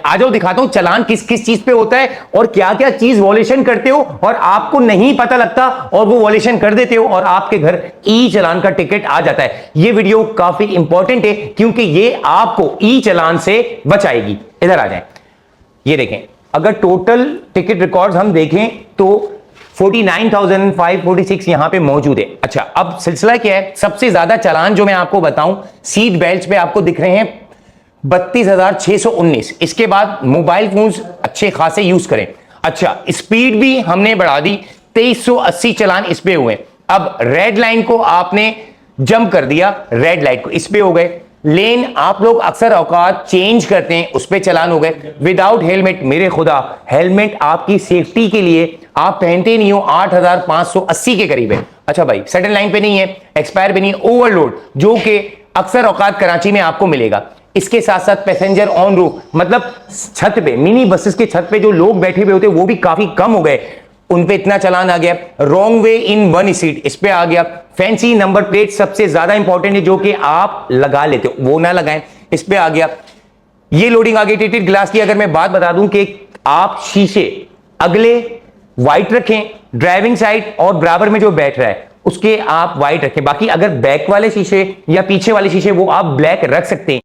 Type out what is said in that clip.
आ जाओ दिखाता हूं चालान किस किस चीज पे होता है और क्या क्या चीज वॉल्यूशन करते हो और आपको नहीं पता लगता और वो वॉल्यूशन कर देते हो और आपके घर ई चालान का टिकट आ जाता है। ये वीडियो काफी इंपॉर्टेंट है क्योंकि ये आपको ई चालान से बचाएगी। इधर आ जाए, ये देखें, अगर टोटल टिकट रिकॉर्ड्स हम देखें तो 49,546 यहां पे मौजूद है। अच्छा, अब सिलसिला क्या है, सबसे ज्यादा चालान जो मैं आपको बताऊं सीट बेल्ट पे आपको दिख रहे हैं 32,619। इसके बाद मोबाइल फोन्स अच्छे खासे यूज करें। अच्छा, स्पीड भी हमने बढ़ा दी, 2380 चालान इस पे हुए। अब रेड लाइन को आपने जंप कर दिया, रेड लाइट को इस पे हो गए। लेन आप लोग अक्सर औकात चेंज करते हैं, उस पे चालान हो गए। विदाउट हेलमेट, मेरे खुदा हेलमेट आपकी सेफ्टी के लिए आप पहनते नहीं हो, 8,580 के करीब है। अच्छा भाई, सडन लाइन पे नहीं है, एक्सपायर पे नहीं है, ओवरलोड जो कि अक्सर औकात कराची में आपको मिलेगा। इसके साथ साथ पैसेंजर ऑन रूफ, मतलब छत पे, मिनी बसेस के छत पे जो लोग बैठे हुए होते वो भी काफी कम हो गए, उन पे इतना चालान आ गया। Wrong way in one seat, इस पे आ गया। फैंसी नंबर प्लेट सबसे ज्यादा इंपॉर्टेंट है जो कि आप लगा लेते हो, वो ना लगाएं, इस पे आ गया। ये लोडिंग आ गई टिकट ग्लास की। अगर मैं बात बता दूं कि आप शीशे अगले व्हाइट रखें, ड्राइविंग साइड और बराबर में जो बैठ रहा है उसके आप व्हाइट रखें। बाकी अगर बैक वाले शीशे या पीछे वाले शीशे वो आप ब्लैक रख सकते हैं।